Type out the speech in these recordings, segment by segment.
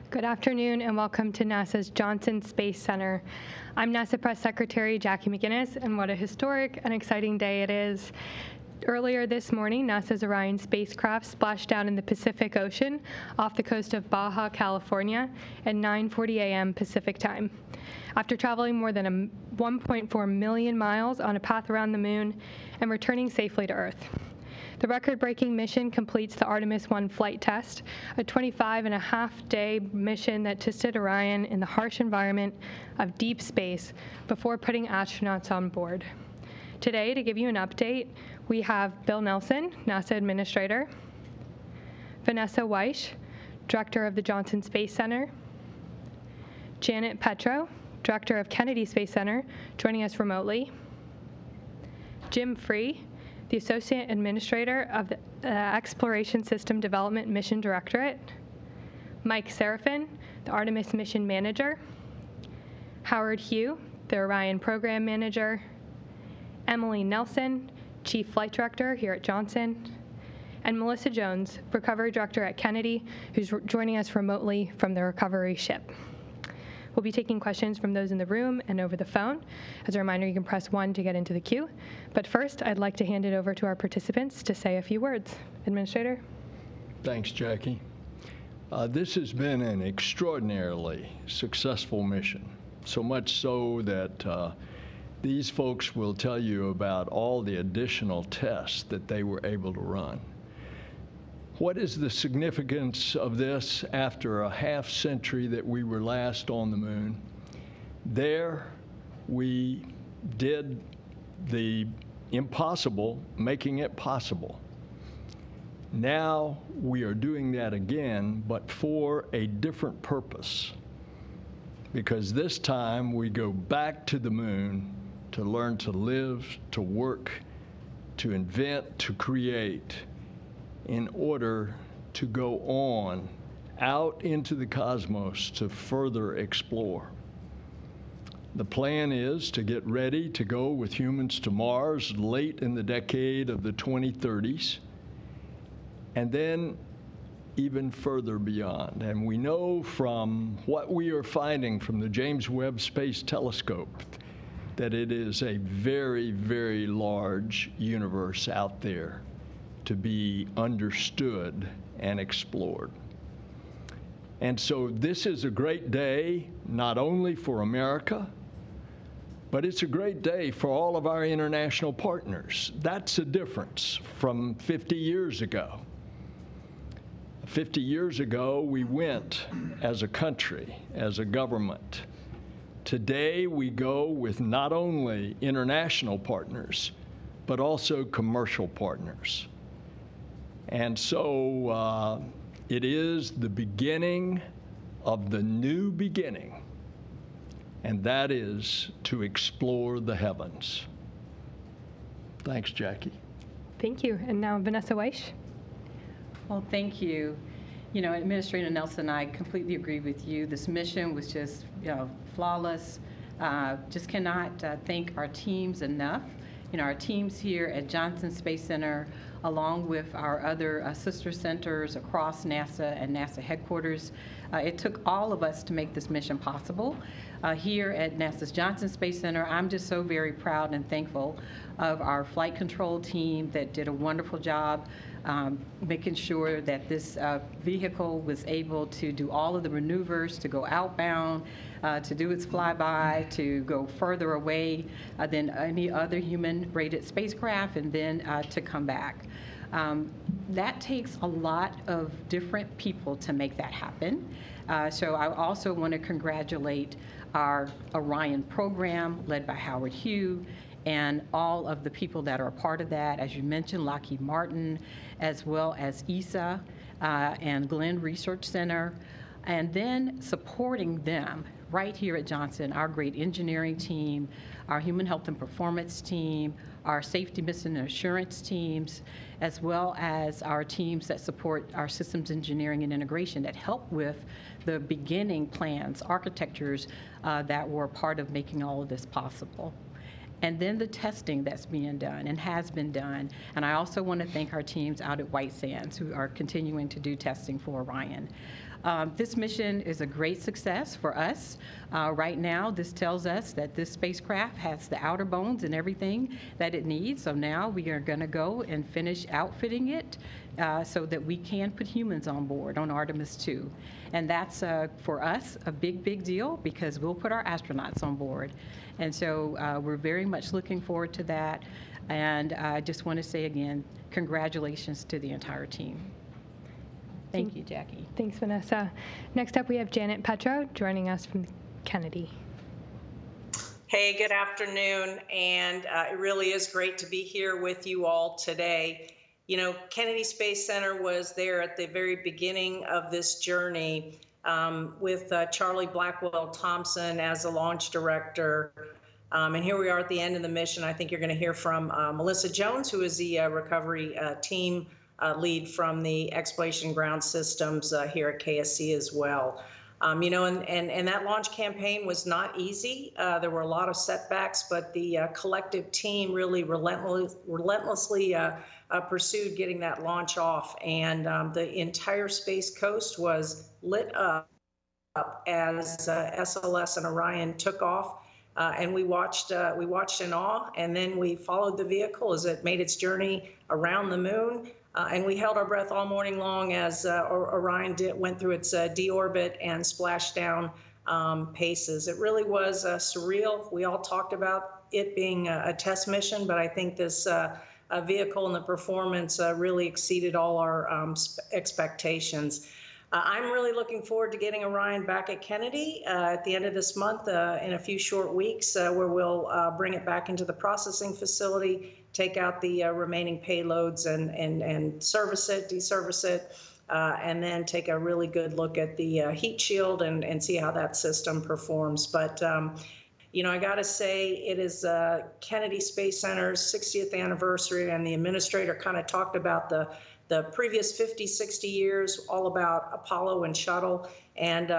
Good afternoon and welcome to NASA's Johnson Space Center. I'm NASA Press Secretary Jackie McGinnis, and what a historic and exciting day it is. Earlier this morning, NASA's Orion spacecraft splashed down in the Pacific Ocean off the coast of Baja, California at 9:40 a.m. Pacific time. After traveling more than 1.4 million miles on a path around the moon and returning safely to Earth. The record-breaking mission completes the Artemis I flight test, a 25-and-a-half-day mission that tested Orion in the harsh environment of deep space before putting astronauts on board. Today, to give you an update, we have Bill Nelson, NASA Administrator, Vanessa Weish, Director of the Johnson Space Center, Janet Petro, Director of Kennedy Space Center, joining us remotely, Jim Free, the Associate Administrator of the Exploration System Development Mission Directorate, Mike Serafin, the Artemis Mission Manager, Howard Hugh, the Orion Program Manager, Emily Nelson, Chief Flight Director here at Johnson, and Melissa Jones, Recovery Director at Kennedy, who's joining us remotely from the recovery ship. We'll be taking questions from those in the room and over the phone. As a reminder, you can press 1 to get into the queue. But first, I'd like to hand it over to our participants to say a few words. Administrator? Thanks, Jackie. This has been an extraordinarily successful mission, so much so that these folks will tell you about all the additional tests that they were able to run. What is the significance of this after a half century that we were last on the moon? There, we did the impossible, making it possible. Now, we are doing that again, but for a different purpose. Because this time, we go back to the moon to learn to live, to work, to invent, to create, in order to go on out into the cosmos to further explore. The plan is to get ready to go with humans to Mars late in the decade of the 2030s, and then even further beyond. And we know from what we are finding from the James Webb Space Telescope that it is a very, very large universe out there to be understood and explored. And so this is a great day, not only for America, but it's a great day for all of our international partners. That's a difference from 50 years ago. 50 years ago, we went as a country, as a government. Today, we go with not only international partners, but also commercial partners. And so it is the beginning of the new beginning, and that is to explore the heavens. Thanks, Jackie. Thank you. And now Vanessa Weish. Well, thank you. You know, Administrator Nelson, I completely agree with you. This mission was just, flawless. Just cannot thank our teams enough. Our teams here at Johnson Space Center, along with our other sister centers across NASA and NASA headquarters. It took all of us to make this mission possible. Here at NASA's Johnson Space Center, I'm just so very proud and thankful of our flight control team that did a wonderful job making sure that this vehicle was able to do all of the maneuvers, to go outbound, to do its flyby, to go further away than any other human-rated spacecraft, and then to come back. That takes a lot of different people to make that happen. So I also want to congratulate our Orion program led by Howard Hugh and all of the people that are a part of that, as you mentioned, Lockheed Martin, as well as ESA and Glenn Research Center, and then supporting them right here at Johnson, our great engineering team, our human health and performance team, our safety mission and assurance teams, as well as our teams that support our systems engineering and integration that help with the beginning plans, architectures that were part of making all of this possible. and then the testing that's being done and has been done. And I also want to thank our teams out at White Sands who are continuing to do testing for Orion. This mission is a great success for us. Right now, this tells us that this spacecraft has the outer bones and everything that it needs. So now we are going to go and finish outfitting it so that we can put humans on board on Artemis II. And that's, for us, a big, big deal because we'll put our astronauts on board. And so we're very much looking forward to that. And I just want to say again, congratulations to the entire team. Thank you, Jackie. Thanks, Vanessa. Next up, we have Janet Petro joining us from Kennedy. Hey, good afternoon, and it really is great to be here with you all today. You know, Kennedy Space Center was there at the very beginning of this journey with Charlie Blackwell Thompson as a launch director. And here we are at the end of the mission. I think you're going to hear from Melissa Jones, who is the recovery team lead from the Exploration Ground Systems here at KSC as well. You know, and that launch campaign was not easy. There were a lot of setbacks, but the collective team really relentlessly pursued getting that launch off. And the entire Space Coast was lit up as SLS and Orion took off. And we watched in awe, and then we followed the vehicle as it made its journey around the moon. And we held our breath all morning long as Orion went through its deorbit and splashdown paces. It really was surreal. We all talked about it being a test mission, but I think this vehicle and the performance really exceeded all our expectations. I'm really looking forward to getting Orion back at Kennedy at the end of this month in a few short weeks, where we'll bring it back into the processing facility, take out the remaining payloads and service it, deservice it, and then take a really good look at the heat shield and see how that system performs. But you know, I got to say, it is Kennedy Space Center's 60th anniversary, and the administrator kind of talked about the previous 50, 60 years, all about Apollo and shuttle. And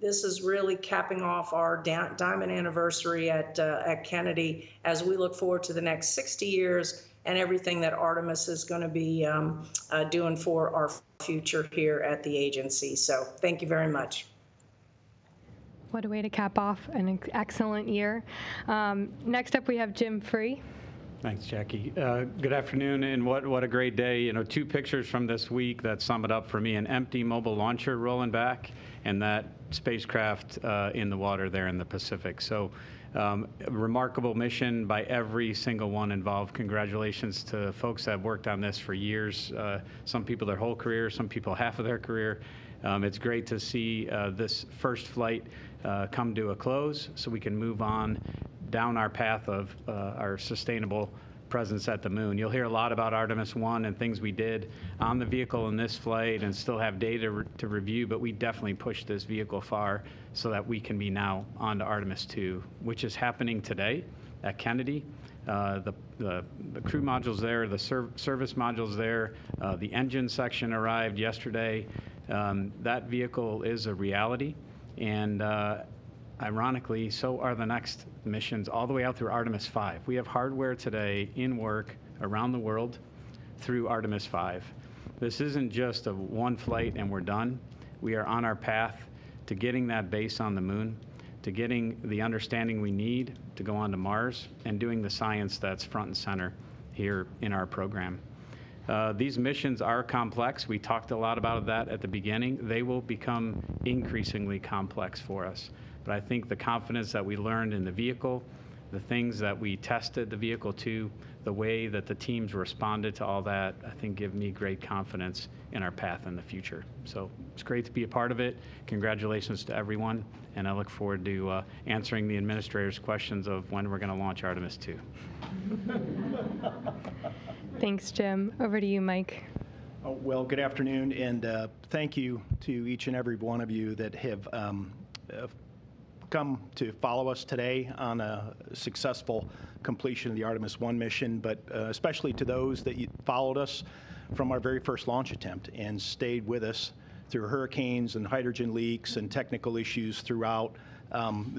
this is really capping off our diamond anniversary at Kennedy as we look forward to the next 60 years and everything that Artemis is going to be doing for our future here at the agency. So thank you very much. What a way to cap off an excellent year. Next up, we have Jim Free. Thanks, Jackie. Good afternoon, and what a great day. You know, two pictures from this week that sum it up for me: an empty mobile launcher rolling back, and that spacecraft in the water there in the Pacific. So, a remarkable mission by every single one involved. Congratulations to folks that have worked on this for years. Some people their whole career, some people half of their career. It's great to see this first flight come to a close so we can move on down our path of our sustainable presence at the moon. You'll hear a lot about Artemis I and things we did on the vehicle in this flight and still have data to review, but we definitely pushed this vehicle far so that we can be now on to Artemis II, which is happening today at Kennedy. The crew module's there, the service module's there, the engine section arrived yesterday. That vehicle is a reality, and ironically, so are the next missions all the way out through Artemis V. We have hardware today in work around the world through Artemis V. This isn't just a one flight and we're done. We are on our path to getting that base on the moon, to getting the understanding we need to go on to Mars, and doing the science that's front and center here in our program. These missions are complex. We talked a lot about that at the beginning. They will become increasingly complex for us. But I think the confidence that we learned in the vehicle, the things that we tested the vehicle to, the way that the teams responded to all that, I think give me great confidence in our path in the future. So it's great to be a part of it. Congratulations to everyone, and I look forward to answering the administrator's questions of when we're going to launch Artemis II. Thanks, Jim. Over to you, Mike. Oh, well, good afternoon, and thank you to each and every one of you that have come to follow us today on a successful completion of the Artemis I mission, but especially to those that followed us from our very first launch attempt and stayed with us through hurricanes and hydrogen leaks and technical issues throughout.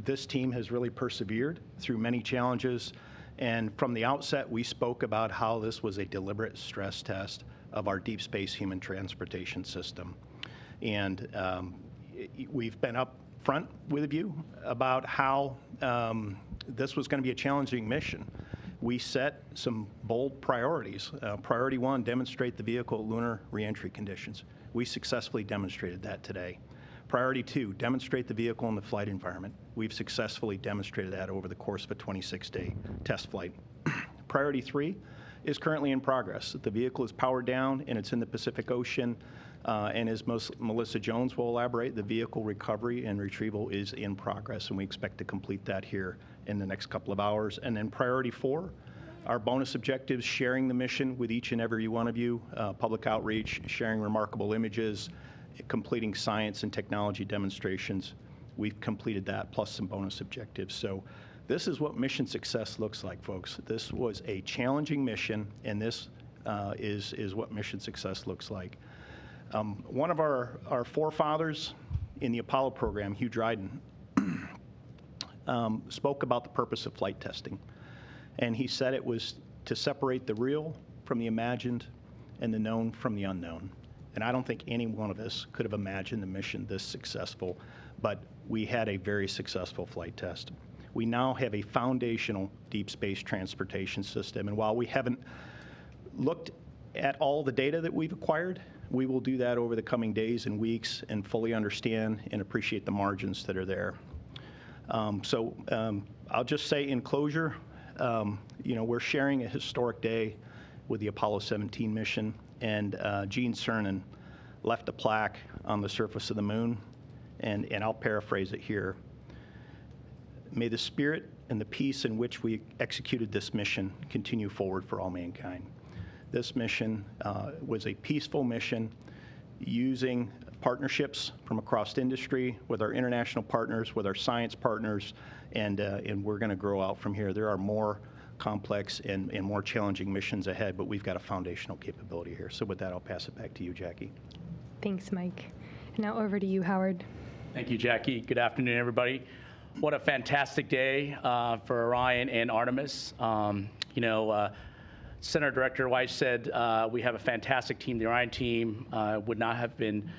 This team has really persevered through many challenges And from the outset, we spoke about how this was a deliberate stress test of our deep space human transportation system. And we've been up front with you about how this was going to be a challenging mission. We set some bold priorities. Priority 1, demonstrate the vehicle at lunar reentry conditions. We successfully demonstrated that today. Priority 2, demonstrate the vehicle in the flight environment. We've successfully demonstrated that over the course of a 26-day test flight. Priority 3 is currently in progress. The vehicle is powered down and it's in the Pacific Ocean. And as Melissa Jones will elaborate, the vehicle recovery and retrieval is in progress, and we expect to complete that here in the next couple of hours. And then priority 4, our bonus objectives, sharing the mission with each and every one of you, public outreach, sharing remarkable images, completing science and technology demonstrations. We've completed that, plus some bonus objectives. So this is what mission success looks like, folks. This was a challenging mission, and this is what mission success looks like. One of our forefathers in the Apollo program, Hugh Dryden, spoke about the purpose of flight testing. And he said it was to separate the real from the imagined and the known from the unknown. And I don't think any one of us could have imagined the mission this successful, but we had a very successful flight test. We now have a foundational deep space transportation system. And while we haven't looked at all the data that we've acquired, we will do that over the coming days and weeks and fully understand and appreciate the margins that are there. I'll just say in closure, we're sharing a historic day with the Apollo 17 mission, and Gene Cernan left a plaque on the surface of the moon, and I'll paraphrase it here. May the spirit and the peace in which we executed this mission continue forward for all mankind. This mission was a peaceful mission using partnerships from across industry with our international partners, with our science partners, and we're going to grow out from here. There are more complex and more challenging missions ahead, but we've got a foundational capability here. So with that, I'll pass it back to you, Jackie. Thanks, Mike. And now over to you, Howard. Thank you, Jackie. Good afternoon, everybody. What a fantastic day for Orion and Artemis. Senator Director Weiss said we have a fantastic team. The Orion team would have been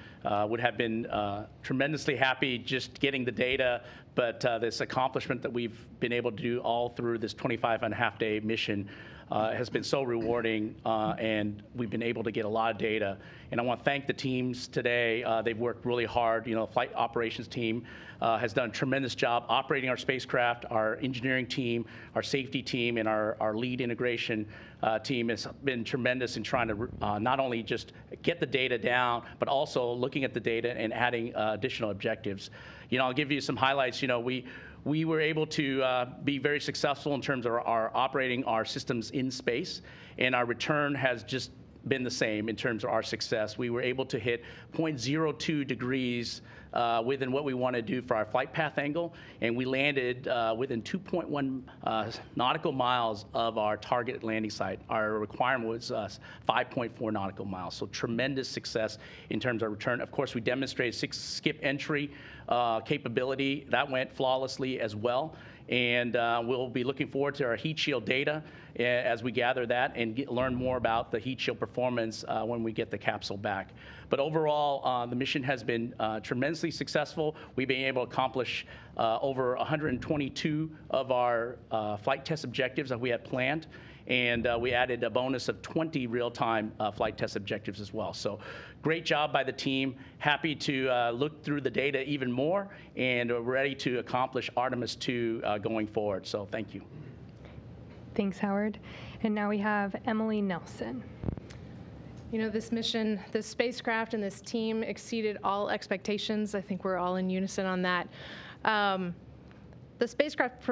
tremendously happy just getting the data, but this accomplishment that we've been able to do all through this 25.5-day mission has been so rewarding, and we've been able to get a lot of data. And I want to thank the teams today. They've worked really hard. Flight operations team has done a tremendous job operating our spacecraft. Our engineering team, our safety team, and our lead integration team has been tremendous in trying to not only just get the data down, but also looking at the data and adding additional objectives. I'll give you some highlights. We were able to be very successful in terms of our operating our systems in space, and our return has just been the same in terms of our success. We were able to hit 0.02 degrees within what we want to do for our flight path angle, and we landed within 2.1 nautical miles of our target landing site. Our requirement was 5.4 nautical miles, so tremendous success in terms of return. Of course, we demonstrated 6 skip entry capability. That went flawlessly as well. And we'll be looking forward to our heat shield data as we gather that and learn more about the heat shield performance when we get the capsule back. But overall, the mission has been tremendously successful. We've been able to accomplish over 122 of our flight test objectives that we had planned. And we added a bonus of 20 real-time flight test objectives as well. So great job by the team. Happy to look through the data even more, and ready to accomplish Artemis II going forward. So thank you. Thanks, Howard. And now we have Emily Nelson. This mission, this spacecraft and this team exceeded all expectations. I think we're all in unison on that. The spacecraft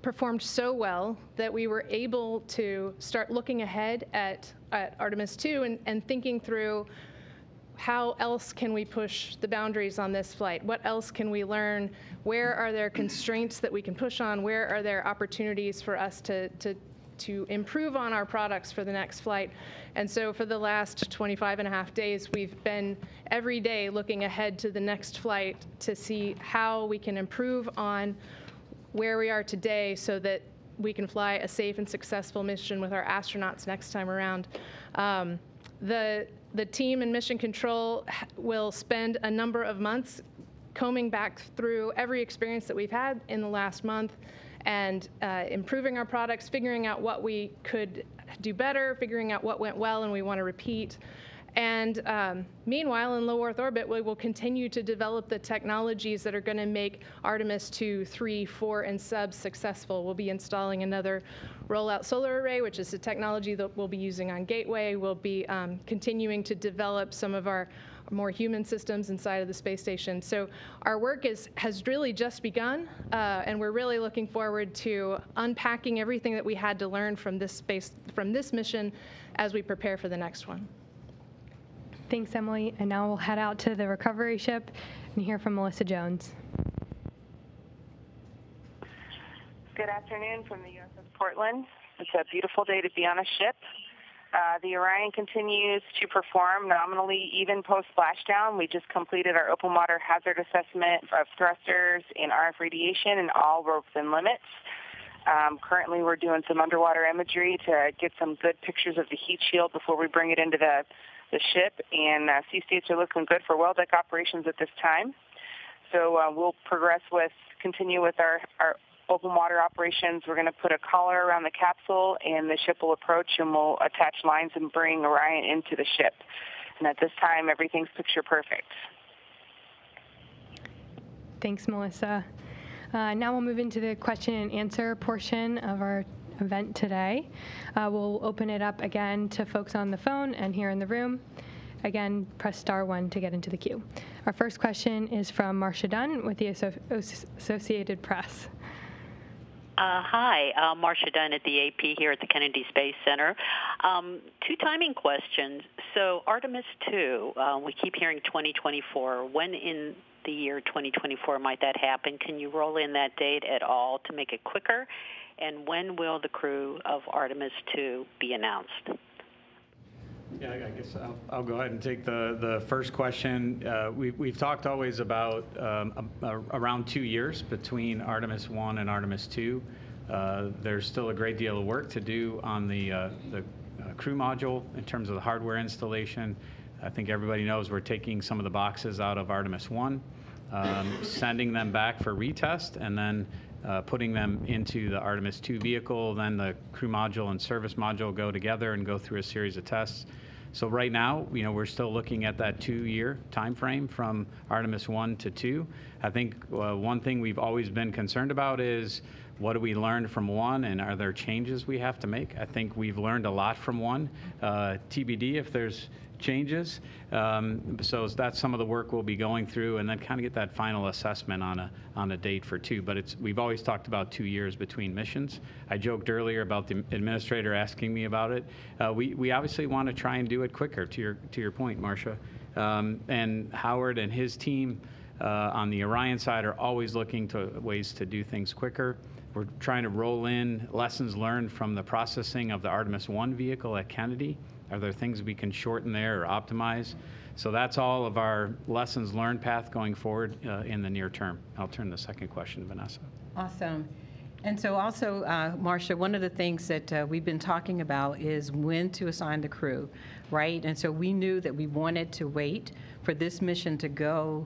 performed so well that we were able to start looking ahead at Artemis II and thinking through how else can we push the boundaries on this flight? What else can we learn? Where are there constraints that we can push on? Where are there opportunities for us to improve on our products for the next flight? And so for the last 25.5 days, we've been every day looking ahead to the next flight to see how we can improve on where we are today so that we can fly a safe and successful mission with our astronauts next time around. The team in Mission Control will spend a number of months combing back through every experience that we've had in the last month and improving our products, figuring out what we could do better, figuring out what went well and we want to repeat. And meanwhile, in low Earth orbit, we will continue to develop the technologies that are going to make Artemis 2, 3, 4, and sub successful. We'll be installing another rollout solar array, which is the technology that we'll be using on Gateway. We'll be continuing to develop some of our more human systems inside of the space station. So our work has really just begun, and we're really looking forward to unpacking everything that we had to learn from this mission as we prepare for the next one. Thanks, Emily. And now we'll head out to the recovery ship and hear from Melissa Jones. Good afternoon from the USS Portland. It's a beautiful day to be on a ship. The Orion continues to perform nominally even post-splashdown. We just completed our open water hazard assessment of thrusters and RF radiation and all were within limits. Currently, we're doing some underwater imagery to get some good pictures of the heat shield before we bring it into the ship, and sea states are looking good for well deck operations at this time. So we'll continue with our open water operations. We're going to put a collar around the capsule, and the ship will approach, and we'll attach lines and bring Orion into the ship. And at this time, everything's picture perfect. Thanks, Melissa. Now we'll move into the question and answer portion of our event today. We'll open it up again to folks on the phone and here in the room. Again, press *1 to get into the queue. Our first question is from Marcia Dunn with the Associated Press. Hi, Marcia Dunn at the AP here at the Kennedy Space Center. Two timing questions. So Artemis II, we keep hearing 2024. When in the year 2024 might that happen? Can you roll in that date at all to make it quicker? And when will the crew of Artemis II be announced? Yeah, I guess I'll go ahead and take the first question. We've talked always about around 2 years between Artemis I and Artemis II. There's still a great deal of work to do on the crew module in terms of the hardware installation. I think everybody knows we're taking some of the boxes out of Artemis I, sending them back for retest, and then putting them into the Artemis II vehicle. Then the crew module and service module go together and go through a series of tests. So right now, we're still looking at that 2-year time frame from Artemis I to II. I think one thing we've always been concerned about is what do we learn from one, and are there changes we have to make? I think we've learned a lot from one. TBD if there's changes. So that's some of the work we'll be going through, and then kind of get that final assessment on a date for two. But we've always talked about 2 years between missions. I joked earlier about the administrator asking me about it. We obviously want to try and do it quicker. To your point, Marcia, and Howard and his team on the Orion side are always looking to ways to do things quicker. We're trying to roll in lessons learned from the processing of the Artemis I vehicle at Kennedy. Are there things we can shorten there or optimize? So that's all of our lessons learned path going forward in the near term. I'll turn the second question to Vanessa. Awesome. And so also, Marcia, one of the things that we've been talking about is when to assign the crew, right? And so we knew that we wanted to wait for this mission to go,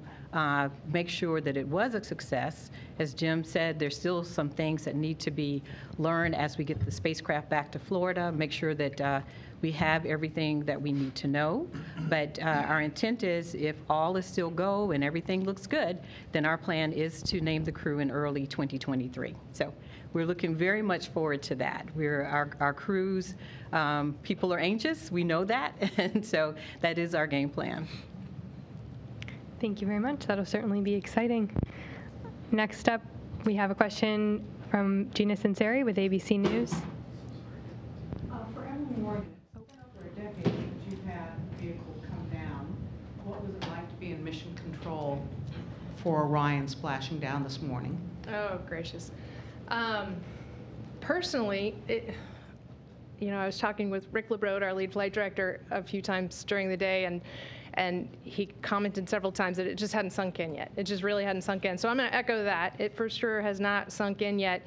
make sure that it was a success. As Jim said, there's still some things that need to be learned as we get the spacecraft back to Florida, make sure that we have everything that we need to know. But our intent is, if all is still go and everything looks good, then our plan is to name the crew in early 2023. So we're looking very much forward to that. Our crews, people are anxious, we know that, and so that is our game plan. Thank you very much. That'll certainly be exciting. Next up, we have a question from Gina Sinceri with ABC News. For Emily Morgan, it's been over a decade since you've had a vehicle come down. What was it like to be in mission control for Orion splashing down this morning? Oh, gracious. Personally, I was talking with Rick LeBrode, our lead flight director, a few times during the day, and And he commented several times that it just hadn't sunk in yet. It just really hadn't sunk in. So I'm going to echo that. It for sure has not sunk in yet.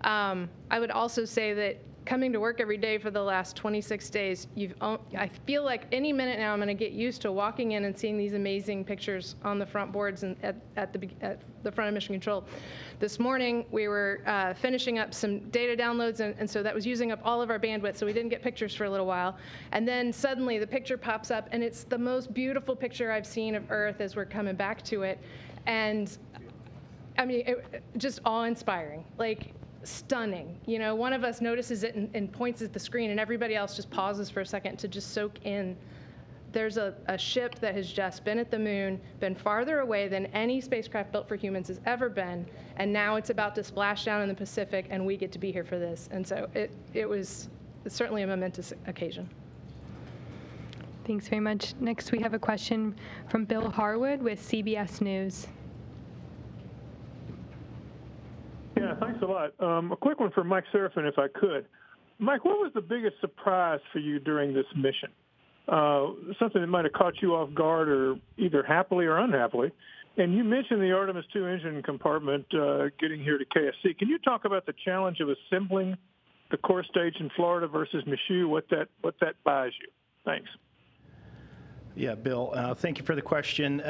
I would also say that coming to work every day for the last 26 days, I feel like any minute now I'm going to get used to walking in and seeing these amazing pictures on the front boards and at the front of Mission Control. This morning we were finishing up some data downloads, and so that was using up all of our bandwidth, so we didn't get pictures for a little while. And then suddenly the picture pops up, and it's the most beautiful picture I've seen of Earth as we're coming back to it. And I mean, just awe-inspiring. Like, stunning. You know, one of us notices it and points at the screen, and everybody else just pauses for a second to just soak in. There's a ship that has just been at the moon, been farther away than any spacecraft built for humans has ever been, and now it's about to splash down in the Pacific, and we get to be here for this. And so it's certainly a momentous occasion. Thanks very much. Next, we have a question from Bill Harwood with CBS News. Yeah, thanks a lot. A quick one for Mike Serafin, if I could. Mike, what was the biggest surprise for you during this mission? Something that might have caught you off guard, or either happily or unhappily. And you mentioned the Artemis II engine compartment getting here to KSC. Can you talk about the challenge of assembling the core stage in Florida versus Michoud? What that buys you? Thanks. Yeah, Bill, thank you for the question.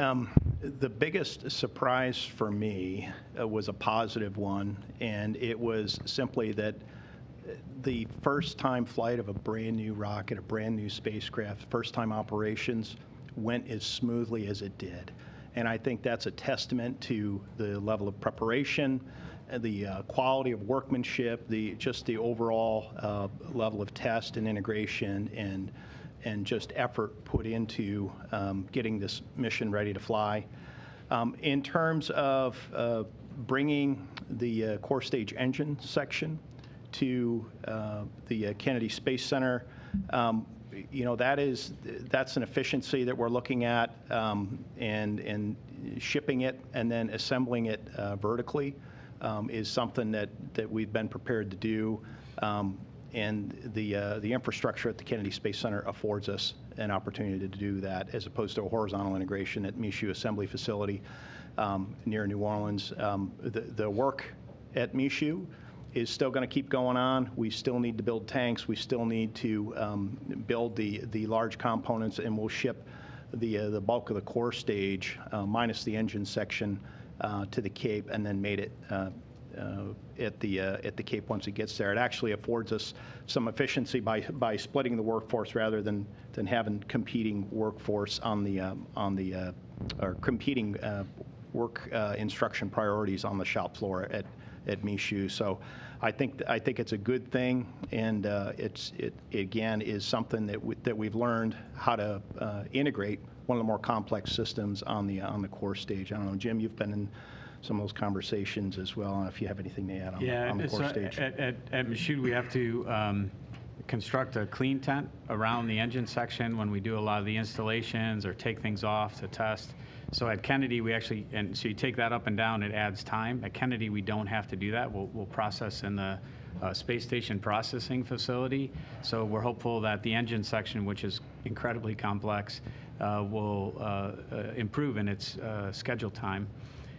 The biggest surprise for me was a positive one, and it was simply that the first-time flight of a brand-new rocket, a brand-new spacecraft, first-time operations went as smoothly as it did. And I think that's a testament to the level of preparation, the quality of workmanship, just the overall level of test and integration, and just effort put into getting this mission ready to fly. In terms of bringing the core stage engine section to the Kennedy Space Center, you know, that's an efficiency that we're looking at, and shipping it and then assembling it vertically is something that we've been prepared to do. And the infrastructure at the Kennedy Space Center affords us an opportunity to do that, as opposed to a horizontal integration at Michoud Assembly Facility near New Orleans. The work at Michoud is still going to keep going on. We still need to build tanks. We still need to build the large components, and we'll ship the bulk of the core stage, minus the engine section, to the Cape, and then made it at the Cape once it gets there. It actually affords us some efficiency by splitting the workforce rather than having competing workforce or competing work instruction priorities on the shop floor at Michoud. So I think it's a good thing, and it again is something that we've learned how to integrate one of the more complex systems on the core stage. I don't know, Jim, you've been in some of those conversations as well, and if you have anything to add on the core stage. At Michoud, we have to construct a clean tent around the engine section when we do a lot of the installations or take things off to test. So at Kennedy, so you take that up and down, it adds time. At Kennedy, we don't have to do that. We'll process in the space station processing facility. So we're hopeful that the engine section, which is incredibly complex, will improve in its schedule time.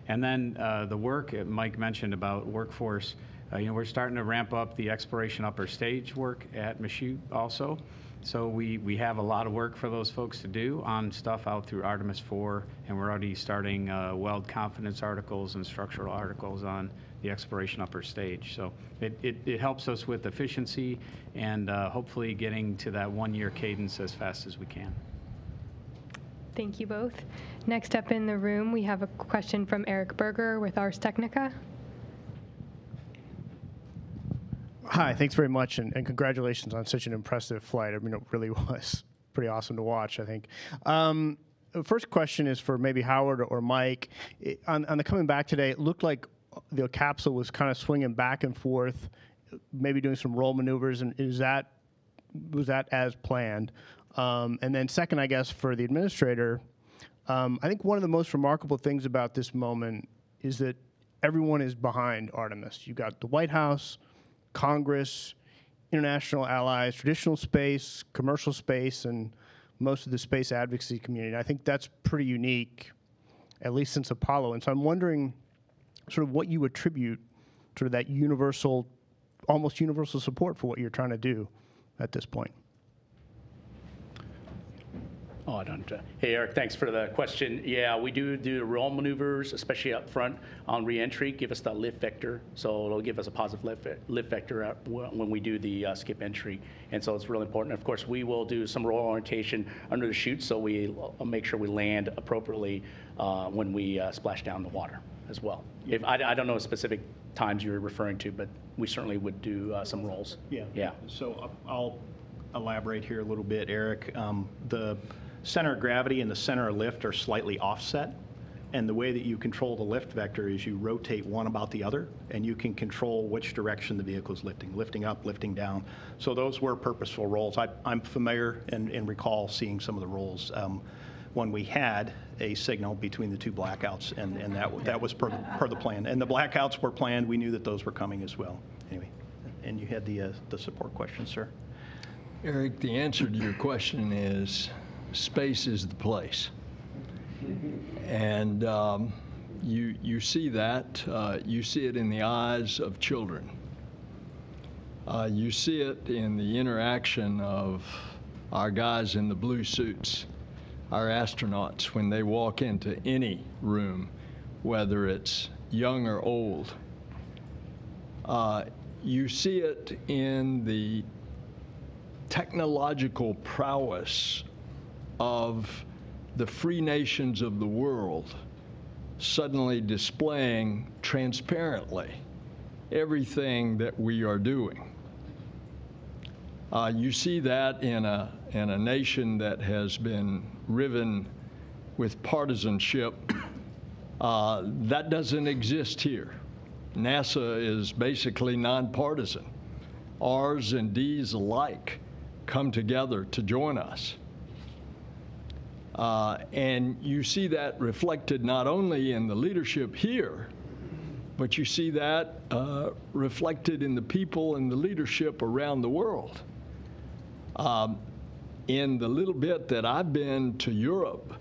And then the work Mike mentioned about workforce, we're starting to ramp up the exploration upper stage work at Michoud also. So we have a lot of work for those folks to do on stuff out through Artemis IV, and we're already starting weld confidence articles and structural articles on the exploration upper stage. So it helps us with efficiency and hopefully getting to that one-year cadence as fast as we can. Thank you both. Next up in the room, we have a question from Eric Berger with Ars Technica. Hi, thanks very much, and congratulations on such an impressive flight. I mean, it really was pretty awesome to watch, I think. First question is for maybe Howard or Mike. On the coming back today, it looked like the capsule was kind of swinging back and forth, maybe doing some roll maneuvers, and was that as planned? And then second, I guess, for the administrator, I think one of the most remarkable things about this moment is that everyone is behind Artemis. You've got the White House, Congress, international allies, traditional space, commercial space, and most of the space advocacy community. I think that's pretty unique, at least since Apollo. And so I'm wondering sort of what you attribute sort of that universal, almost universal support for what you're trying to do at this point. Oh, I don't. Hey, Eric, thanks for the question. Yeah, we do the roll maneuvers, especially up front on reentry, give us the lift vector. So it'll give us a positive lift vector when we do the skip entry. And so it's really important. Of course, we will do some roll orientation under the chute, so we make sure we land appropriately when we splash down the water as well. If I don't know specific times you're referring to, but we certainly would do some rolls. Yeah. So I'll elaborate here a little bit, Eric. The center of gravity and the center of lift are slightly offset, and the way that you control the lift vector is you rotate one about the other, and you can control which direction the vehicle is lifting up, lifting down. So those were purposeful rolls. I'm familiar and recall seeing some of the rolls when we had a signal between the two blackouts, and that was per the plan. And the blackouts were planned. We knew that those were coming as well. Anyway, and you had the support question, sir. Eric, the answer to your question is space is the place. And you see that. You see it in the eyes of children. You see it in the interaction of our guys in the blue suits, our astronauts, when they walk into any room, whether it's young or old. You see it in the technological prowess of the free nations of the world suddenly displaying transparently everything that we are doing. You see that in a nation that has been riven with partisanship. That doesn't exist here. NASA is basically nonpartisan. R's and D's alike come together to join us. And you see that reflected not only in the leadership here, but you see that reflected in the people and the leadership around the world. In the little bit that I've been to Europe,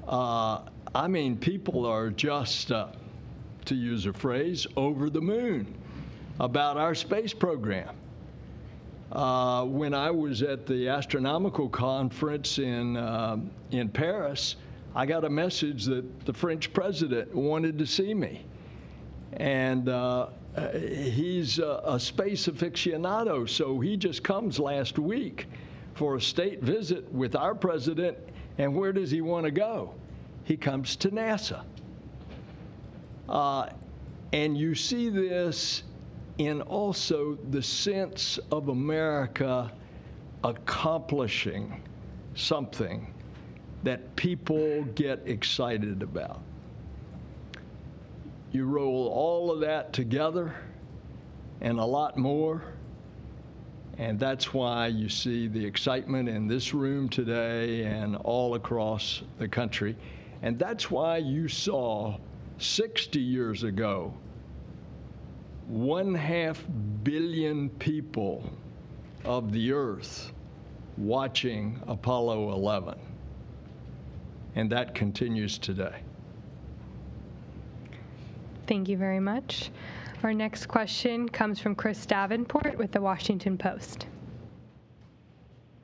I mean, people are just, to use a phrase, over the moon about our space program. When I was at the astronomical conference in Paris, I got a message that the French president wanted to see me. And he's a space aficionado, so he just comes last week for a state visit with our president. And where does he want to go? He comes to NASA. And you see this in also the sense of America accomplishing something that people get excited about. You roll all of that together and a lot more, and that's why you see the excitement in this room today and all across the country. And that's why you saw 60 years ago 1.5 billion people of the Earth watching Apollo 11. And that continues today. Thank you very much. Our next question comes from Chris Davenport with the Washington Post.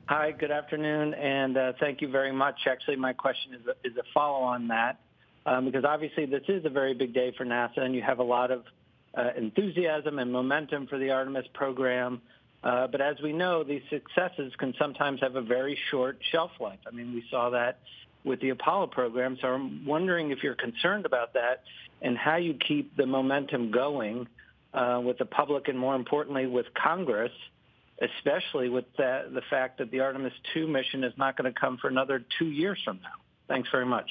Hi, good afternoon, and thank you very much. Actually, my question is a follow on that, because obviously this is a very big day for NASA, and you have a lot of enthusiasm and momentum for the Artemis program. But as we know, these successes can sometimes have a very short shelf life. I mean, we saw that with the Apollo program. So I'm wondering if you're concerned about that and how you keep the momentum going with the public and, more importantly, with Congress, especially with the fact that the Artemis II mission is not going to come for another 2 years from now. Thanks very much.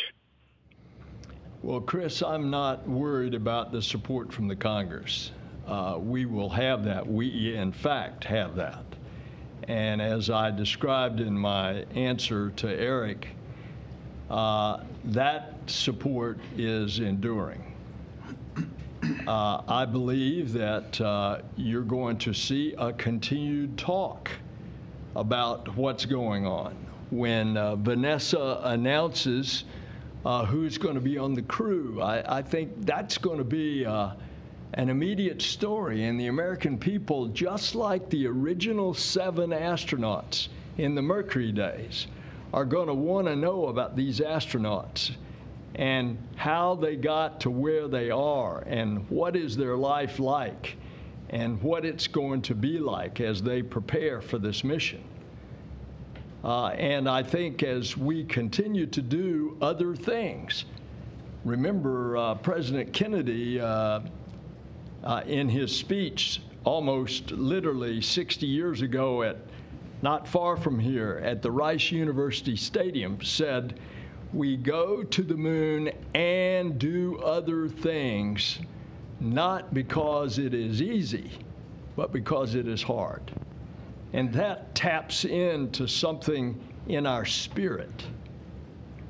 Well, Chris, I'm not worried about the support from the Congress. We will have that. We, in fact, have that. And as I described in my answer to Eric, that support is enduring. I believe that you're going to see a continued talk about what's going on. when Vanessa announces who's going to be on the crew. I think that's going to be an immediate story, and the American people, just like the original 7 astronauts in the Mercury days, are going to want to know about these astronauts and how they got to where they are and what is their life like and what it's going to be like as they prepare for this mission. And I think as we continue to do other things, remember President Kennedy in his speech almost literally 60 years ago not far from here at the Rice University Stadium said, "We go to the moon and do other things, not because it is easy, but because it is hard." And that taps into something in our spirit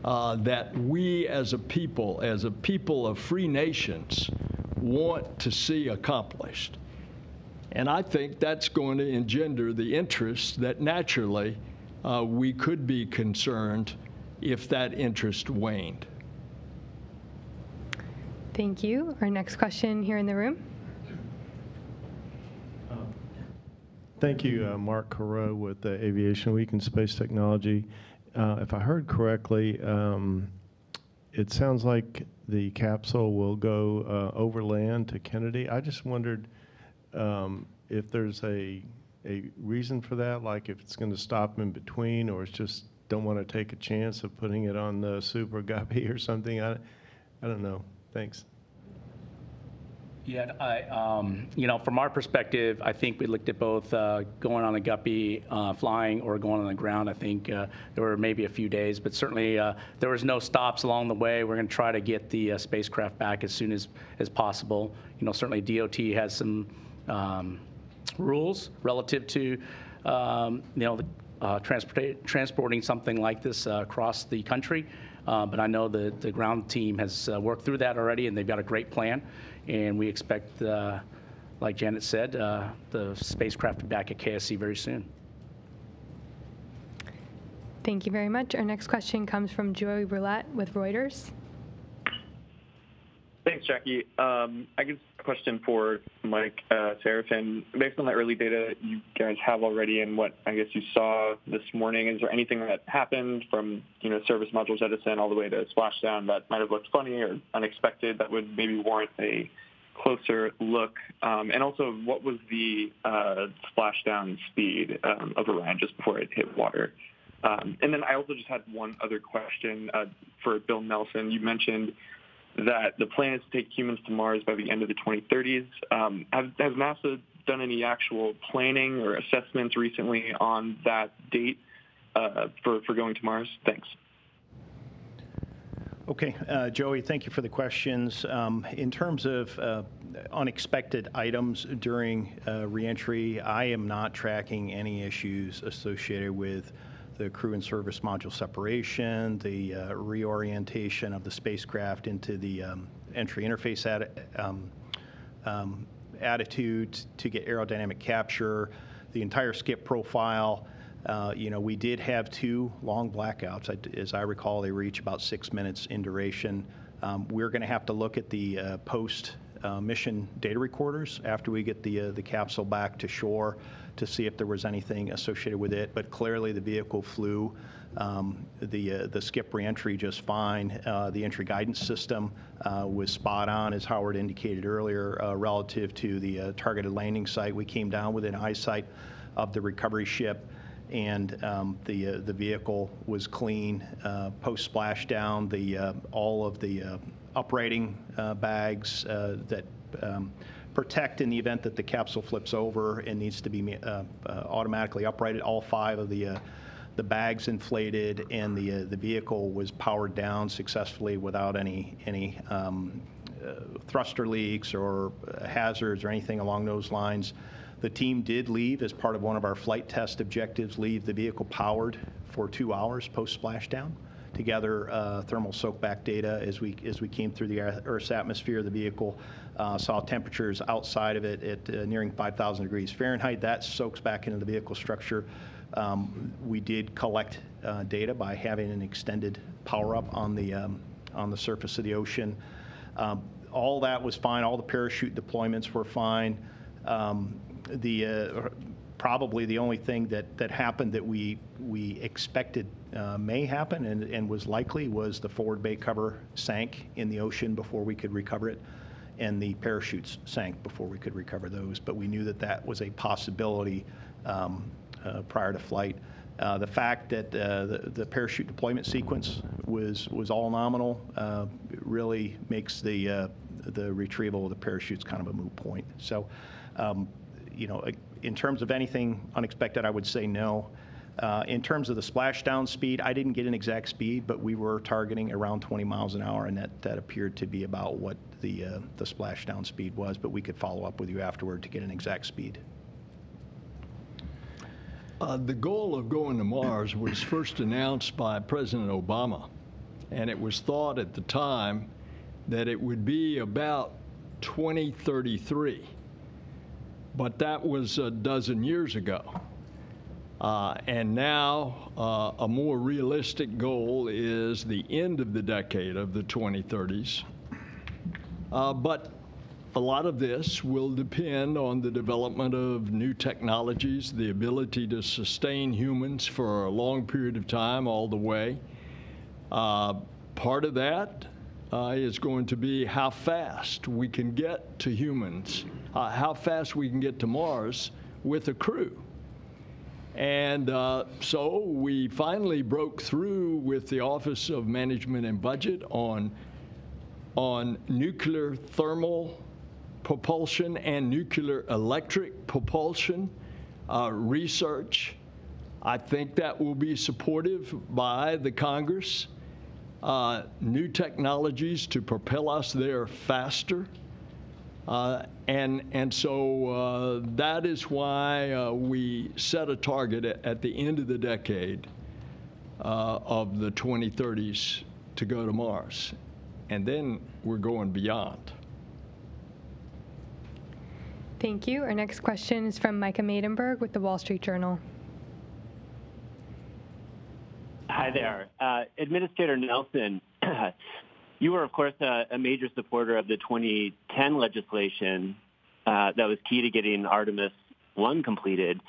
that we as a people of free nations, want to see accomplished. And I think that's going to engender the interest that naturally we could be concerned if that interest waned. Thank you. Our next question here in the room. Thank you, Mark Carreau with Aviation Week and Space Technology. If I heard correctly, it sounds like the capsule will go overland to Kennedy. I just wondered if there's a reason for that, like if it's going to stop in between, or it's just don't want to take a chance of putting it on the Super Guppy or something. I don't know. Thanks. Yeah, from our perspective, I think we looked at both going on a Guppy, flying, or going on the ground. I think there were maybe a few days, but certainly there was no stops along the way. We're going to try to get the spacecraft back as soon as possible. Certainly DOT has some rules relative to, transporting something like this across the country. But I know the ground team has worked through that already, and they've got a great plan. And we expect, like Janet said, the spacecraft to be back at KSC very soon. Thank you very much. Our next question comes from Joey Roulette with Reuters. Thanks, Jackie. I guess a question for Mike Serafin. Based on the early data you guys have already and what I guess you saw this morning, is there anything that happened from service module jettison all the way to splashdown that might have looked funny or unexpected that would maybe warrant a closer look? And also, what was the splashdown speed of Orion just before it hit water? And then I also just had one other question for Bill Nelson. You mentioned that the plan is to take humans to Mars by the end of the 2030s. Has NASA done any actual planning or assessments recently on that date for going to Mars? Thanks. Okay, Joey, thank you for the questions. In terms of unexpected items during reentry, I am not tracking any issues associated with the crew and service module separation, the reorientation of the spacecraft into the entry interface attitude to get aerodynamic capture, the entire skip profile. We did have 2 long blackouts. As I recall, they were each about 6 minutes in duration. We're going to have to look at the post-mission data recorders after we get the capsule back to shore to see if there was anything associated with it. But clearly the vehicle flew the skip reentry just fine. The entry guidance system was spot on, as Howard indicated earlier, relative to the targeted landing site. We came down within eyesight of the recovery ship, and the vehicle was clean. Post splashdown, all of the uprighting bags that protect in the event that the capsule flips over and needs to be automatically uprighted. All 5 of the bags inflated, and the vehicle was powered down successfully without any thruster leaks or hazards or anything along those lines. The team did leave as part of one of our flight test objectives, leave the vehicle powered for 2 hours post splashdown to gather thermal soakback data as we came through the Earth's atmosphere. The vehicle saw temperatures outside of it at nearing 5,000 degrees Fahrenheit. That soaks back into the vehicle structure We did collect data by having an extended power-up on the surface of the ocean. All that was fine. All the parachute deployments were fine. Probably the only thing that happened that we expected may happen and was likely was the forward bay cover sank in the ocean before we could recover it, and the parachutes sank before we could recover those. But we knew that was a possibility prior to flight. The fact that the parachute deployment sequence was all nominal really makes the retrieval of the parachutes kind of a moot point. So, in terms of anything unexpected, I would say no. In terms of the splashdown speed, I didn't get an exact speed, but we were targeting around 20 miles an hour, and that appeared to be about what the splashdown speed was, but we could follow up with you afterward to get an exact speed. The goal of going to Mars was first announced by President Obama, and it was thought at the time that it would be about 2033. But that was a dozen years ago. And now a more realistic goal is the end of the decade of the 2030s. But a lot of this will depend on the development of new technologies, the ability to sustain humans for a long period of time all the way. Part of that is going to be how fast we can get to humans, how fast we can get to Mars with a crew. And so we finally broke through with the Office of Management and Budget on nuclear thermal propulsion and nuclear electric propulsion research. I think that will be supportive by the Congress. New technologies to propel us there faster. And so that is why we set a target at the end of the decade of the 2030s to go to Mars. And then we're going beyond. Thank you. Our next question is from Micah Maidenberg with the Wall Street Journal. Hi there. Administrator Nelson, you were, of course, a major supporter of the 2010 legislation that was key to getting Artemis I completed.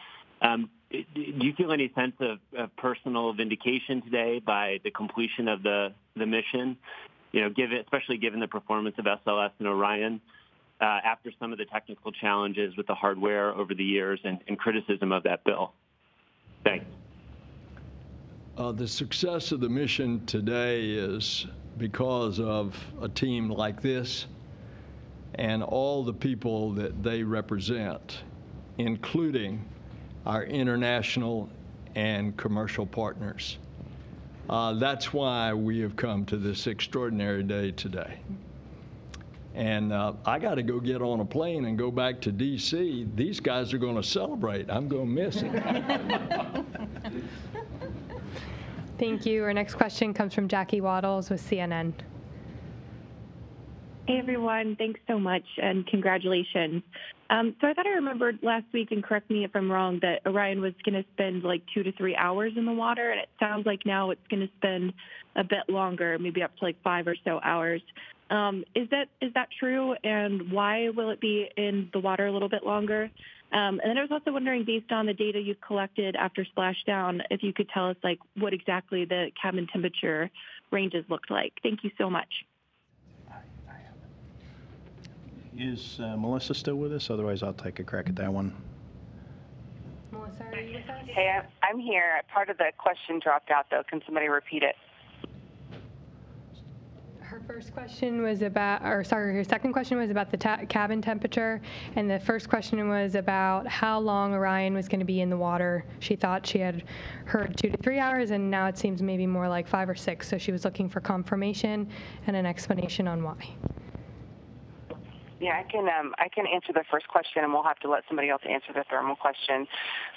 Do you feel any sense of personal vindication today by the completion of the mission, especially given the performance of SLS and Orion, after some of the technical challenges with the hardware over the years and criticism of that bill? Thanks. The success of the mission today is because of a team like this and all the people that they represent, including our international and commercial partners. That's why we have come to this extraordinary day today. And I got to go get on a plane and go back to D.C. These guys are going to celebrate. I'm going to miss it. Thank you. Our next question comes from Jackie Waddles with CNN. Hey, everyone. Thanks so much, and congratulations. So I thought I remembered last week, and correct me if I'm wrong, that Orion was going to spend like 2 to 3 hours in the water, and it sounds like now it's going to spend a bit longer, maybe up to like 5 or so hours. Is that true, and why will it be in the water a little bit longer? And then I was also wondering, based on the data you've collected after splashdown, if you could tell us like what exactly the cabin temperature ranges looked like. Thank you so much. Is Melissa still with us? Otherwise, I'll take a crack at that one. Melissa, are you with us? Hey, I'm here. Part of the question dropped out, though. Can somebody repeat it? Her first question was about, her second question was about the cabin temperature, and the first question was about how long Orion was going to be in the water. She thought she had heard 2 to 3 hours, and now it seems maybe more like 5 or 6. So she was looking for confirmation and an explanation on why. Yeah, I can answer the first question, and we'll have to let somebody else answer the thermal question.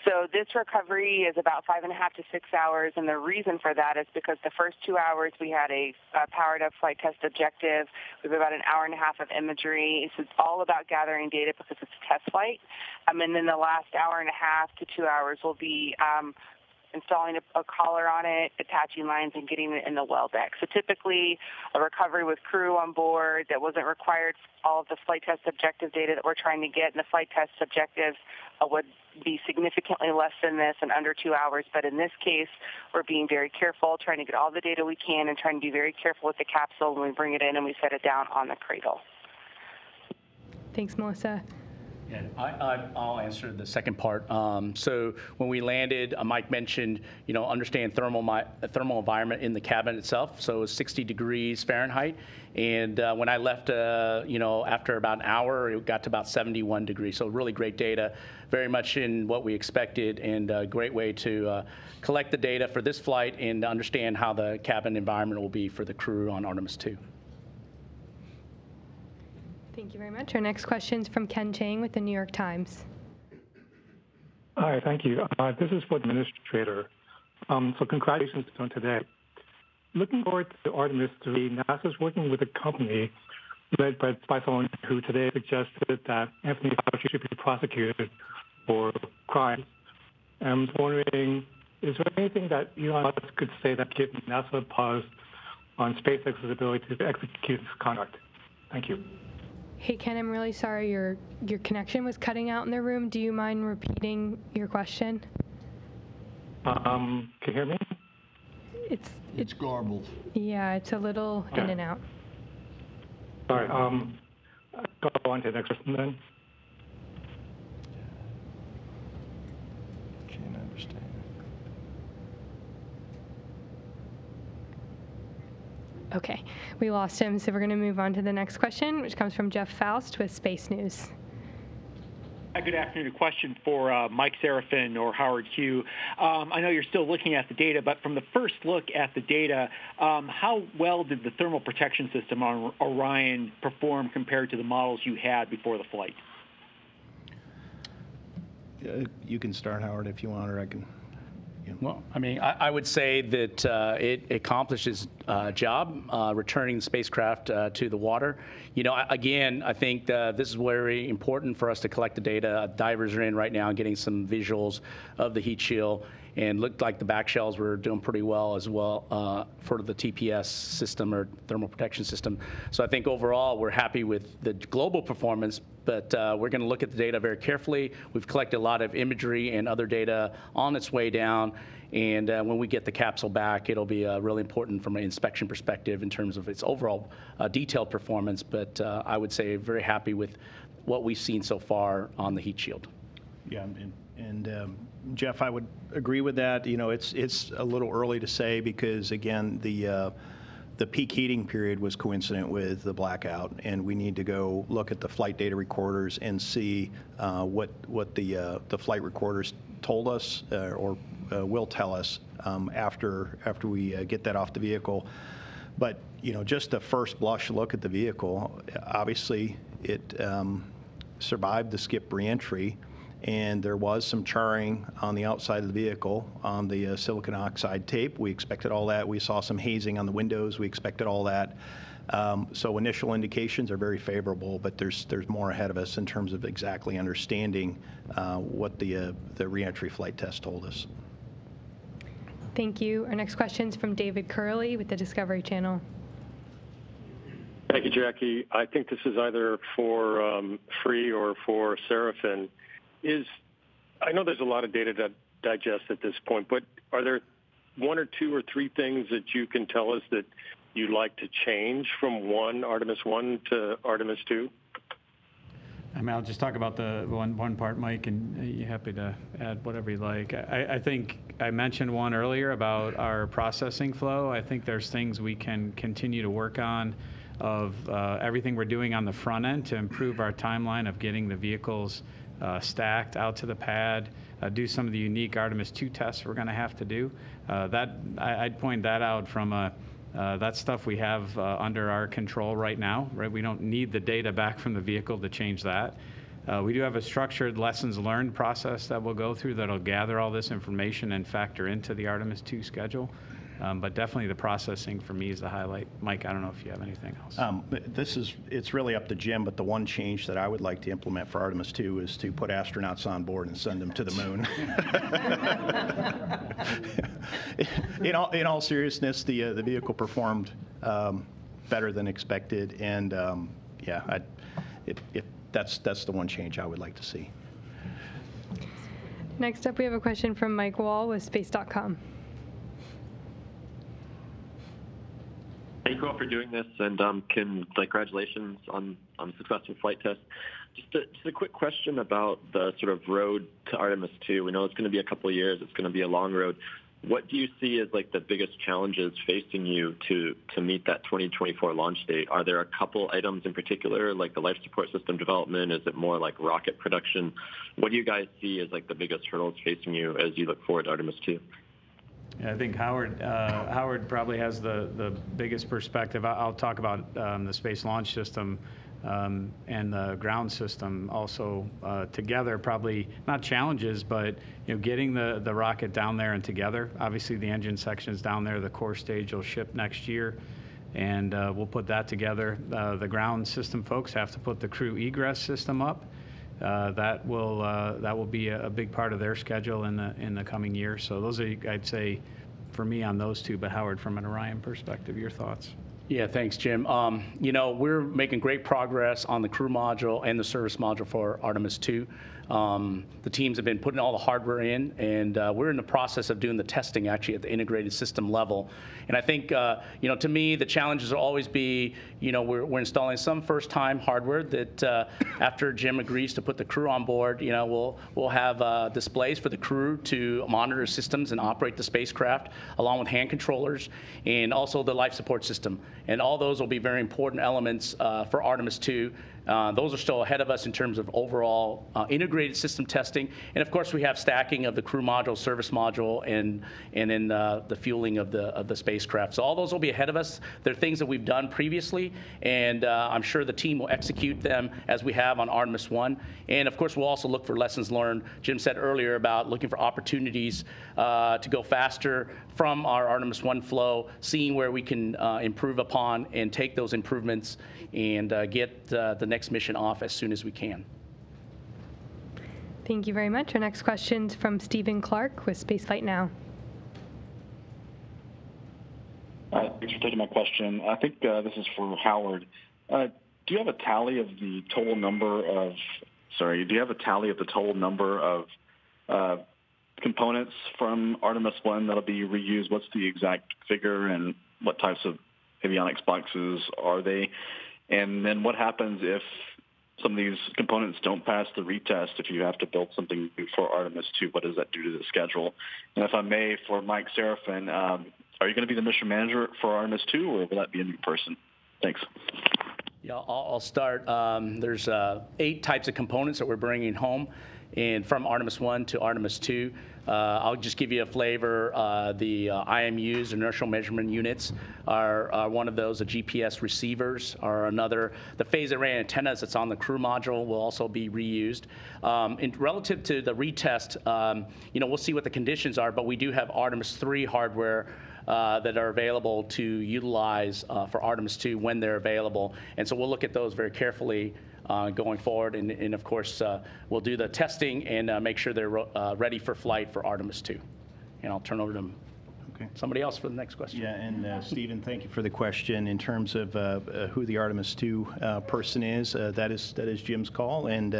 So this recovery is about 5.5 to 6 hours, and the reason for that is because the first 2 hours we had a powered-up flight test objective. We have about an hour and a half of imagery. So it's all about gathering data because it's a test flight. And then the last hour and a half to 2 hours will be installing a collar on it, attaching lines, and getting it in the well deck. So typically a recovery with crew on board that wasn't required all of the flight test objective data that we're trying to get, and the flight test objectives would be significantly less than this in under 2 hours. But in this case, we're being very careful, trying to get all the data we can and trying to be very careful with the capsule when we bring it in and we set it down on the cradle. Thanks, Melissa. And I'll answer the second part. So when we landed, Mike mentioned, understand thermal environment in the cabin itself. So it was 60 degrees Fahrenheit. And when I left, after about an hour, it got to about 71 degrees. So really great data, very much in what we expected, and a great way to collect the data for this flight and understand how the cabin environment will be for the crew on Artemis II. Thank you very much. Our next question is from Ken Chang with the New York Times. Hi, thank you. This is for the administrator. So congratulations on today. Looking forward to Artemis III, NASA's working with a company led by someone who today suggested that Anthony Fauci should be prosecuted for crimes. I'm wondering, is there anything that Elon Musk could say that gives NASA a pause on SpaceX's ability to execute this conduct? Thank you. Hey, Ken, I'm really sorry your connection was cutting out in the room. Do you mind repeating your question? Can you hear me? It's garbled. Yeah, it's a little in and out. Sorry. Go on to the next question then. Can't understand. Okay, we lost him, so we're going to move on to the next question, which comes from Jeff Faust with Space News. Hi, good afternoon. A question for Mike Serafin or Howard Hugh. I know you're still looking at the data, but from the first look at the data, how well did the thermal protection system on Orion perform compared to the models you had before the flight? You can start, Howard, if you want, or I can. Well, I mean, I would say that it accomplishes a job returning the spacecraft to the water. Again, I think this is very important for us to collect the data. Divers are in right now getting some visuals of the heat shield, and looked like the back shells were doing pretty well as well for the TPS system or thermal protection system. So I think overall we're happy with the global performance, but we're going to look at the data very carefully. We've collected a lot of imagery and other data on its way down, and when we get the capsule back, it'll be really important from an inspection perspective in terms of its overall detailed performance, but I would say very happy with what we've seen so far on the heat shield. Yeah, and Jeff, I would agree with that. It's a little early to say because, again, the peak heating period was coincident with the blackout, and we need to go look at the flight data recorders and see what the flight recorders told us or will tell us after we get that off the vehicle. But just a first blush look at the vehicle, obviously it survived the skip reentry. And there was some charring on the outside of the vehicle on the silicon oxide tape. We expected all that. We saw some hazing on the windows. We expected all that. So initial indications are very favorable, but there's more ahead of us in terms of exactly understanding what the reentry flight test told us. Thank you. Our next question is from David Curley with the Discovery Channel. Thank you, Jackie. I think this is either for Free or for Serafin. I know there's a lot of data to digest at this point, but are there one or two or three things that you can tell us that you'd like to change from Artemis I to Artemis II? I mean, I'll just talk about the one part, Mike, and you're happy to add whatever you like. I think I mentioned one earlier about our processing flow. I think there's things we can continue to work on of everything we're doing on the front end to improve our timeline of getting the vehicles stacked out to the pad, do some of the unique Artemis II tests we're going to have to do. I'd point that out from a That's stuff we have under our control right now, right? We don't need the data back from the vehicle to change that. We do have a structured lessons learned process that we'll go through that'll gather all this information and factor into the Artemis II schedule. But definitely the processing for me is the highlight. Mike, I don't know if you have anything else. It's really up to Jim, but the one change that I would like to implement for Artemis II is to put astronauts on board and send them to the moon. In all seriousness, the vehicle performed better than expected, and that's the one change I would like to see. Next up, we have a question from Mike Wall with Space.com. Thank you all for doing this, and congratulations on successful flight test. Just a quick question about the sort of road to Artemis II. We know it's going to be a couple of years. It's going to be a long road. What do you see as like the biggest challenges facing you to meet that 2024 launch date? Are there a couple items in particular, like the life support system development? Is it more like rocket production? What do you guys see as like the biggest hurdles facing you as you look forward to Artemis II? Yeah, I think Howard probably has the biggest perspective. I'll talk about the Space Launch System and the ground system also together. Probably not challenges, but getting the rocket down there and together. Obviously, the engine section is down there. The core stage will ship next year, and we'll put that together. The ground system folks have to put the crew egress system up. That will be a big part of their schedule in the coming year. So those are, I'd say, for me on those two. But Howard, from an Orion perspective, your thoughts? Yeah, thanks, Jim. We're making great progress on the crew module and the service module for Artemis II. The teams have been putting all the hardware in, and we're in the process of doing the testing actually at the integrated system level. And I think, to me, the challenges will always be, we're installing some first-time hardware that after Jim agrees to put the crew on board, we'll have displays for the crew to monitor systems and operate the spacecraft, along with hand controllers, and also the life support system. And all those will be very important elements for Artemis II. Those are still ahead of us in terms of overall integrated system testing. And of course, we have stacking of the crew module, service module, and then the fueling of the spacecraft. So all those will be ahead of us. They're things that we've done previously, and I'm sure the team will execute them as we have on Artemis I. And of course, we'll also look for lessons learned. Jim said earlier about looking for opportunities to go faster from our Artemis I flow, seeing where we can improve upon and take those improvements and get the next mission off as soon as we can. Thank you very much. Our next question is from Stephen Clark with Spaceflight Now. Thanks for taking my question. I think this is for Howard. Do you have a tally of the total number of components from Artemis I that'll be reused? What's the exact figure, and what types of avionics boxes are they? And then what happens if some of these components don't pass the retest, if you have to build something new for Artemis II? What does that do to the schedule? And if I may, for Mike Serafin, are you going to be the mission manager for Artemis II, or will that be a new person? Thanks. Yeah, I'll start. There's 8 types of components that we're bringing home and from Artemis I to Artemis II. I'll just give you a flavor. The IMUs, inertial measurement units, are one of those. The GPS receivers are another. The phase array antennas that's on the crew module will also be reused. Relative to the retest, we'll see what the conditions are, but we do have Artemis III hardware that are available to utilize for Artemis II when they're available. And so we'll look at those very carefully going forward. And of course, we'll do the testing and make sure they're ready for flight for Artemis II. And I'll turn over to somebody else for the next question. Yeah, and Stephen, thank you for the question. In terms of who the Artemis II person is, that is Jim's call, and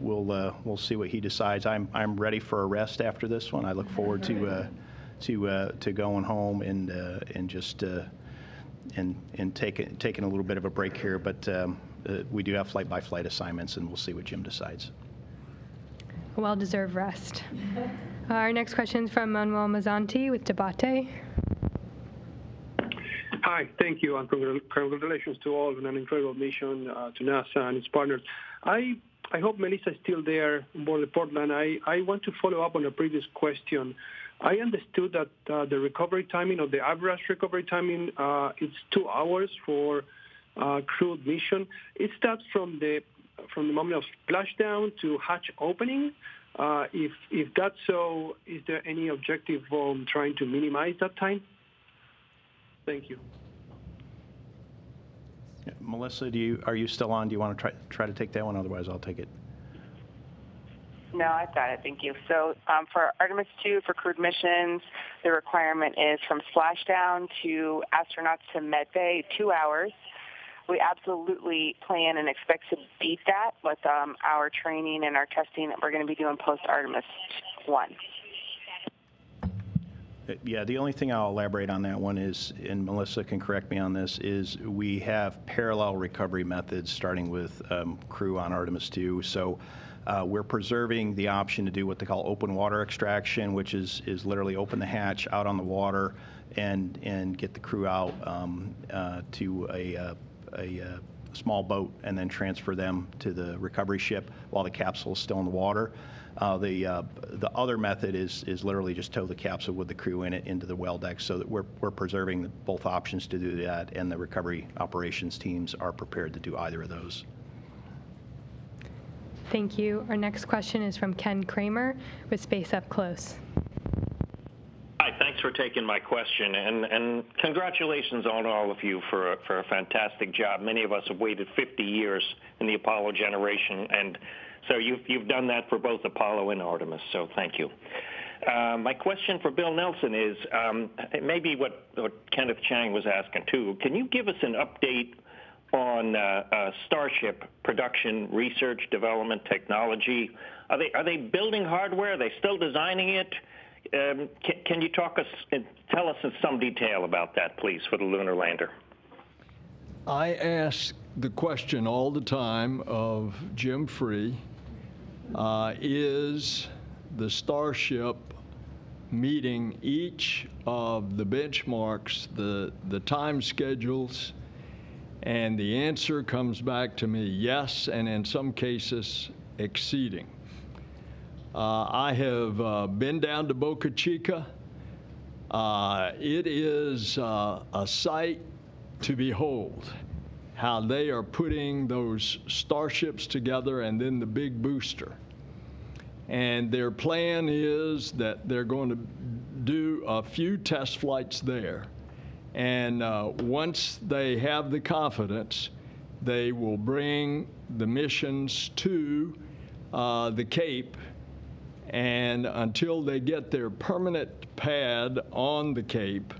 we'll see what he decides. I'm ready for a rest after this one. I look forward to going home and just and taking a little bit of a break here, but we do have flight-by-flight assignments, and we'll see what Jim decides. A well-deserved rest. Our next question is from Manuel Mazzanti with Debate. Hi, thank you, and congratulations to all on an incredible mission to NASA and its partners. I hope Melissa is still there on board the Portland. I want to follow up on a previous question I understood that the recovery timing, or the average recovery timing, is 2 hours for crewed mission. It starts from the moment of splashdown to hatch opening. If that's so, is there any objective on trying to minimize that time? Thank you. Yeah, Melissa, are you still on? Do you want to try to take that one? Otherwise, I'll take it. No, I've got it. Thank you. So for Artemis II, for crewed missions, the requirement is from splashdown to astronauts to medbay, 2 hours. We absolutely plan and expect to beat that with our training and our testing that we're going to be doing post-Artemis I. Yeah, the only thing I'll elaborate on that one is, and Melissa can correct me on this, is we have parallel recovery methods starting with crew on Artemis II. So we're preserving the option to do what they call open water extraction, which is literally open the hatch out on the water and get the crew out to a small boat and then transfer them to the recovery ship while the capsule is still in the water. The other method is literally just tow the capsule with the crew in it into the well deck, so that we're preserving both options to do that, and the recovery operations teams are prepared to do either of those. Thank you. Our next question is from Ken Kramer with Space Up Close. Hi, thanks for taking my question, and congratulations on all of you for a fantastic job. Many of us have waited 50 years in the Apollo generation, and so you've done that for both Apollo and Artemis, so thank you. My question for Bill Nelson is maybe what Kenneth Chang was asking too. Can you give us an update on Starship production, research, development, technology? Are they building hardware? Are they still designing it? Can you tell us in some detail about that, please, for the lunar lander? I ask the question all the time of Jim Free, is the Starship meeting each of the benchmarks, the time schedules? And the answer comes back to me, yes, and in some cases, exceeding. I have been down to Boca Chica. It is a sight to behold, how they are putting those starships together and then the big booster. And their plan is that they're going to do a few test flights there. And once they have the confidence, they will bring the missions to the Cape. And until they get their permanent pad on the Cape,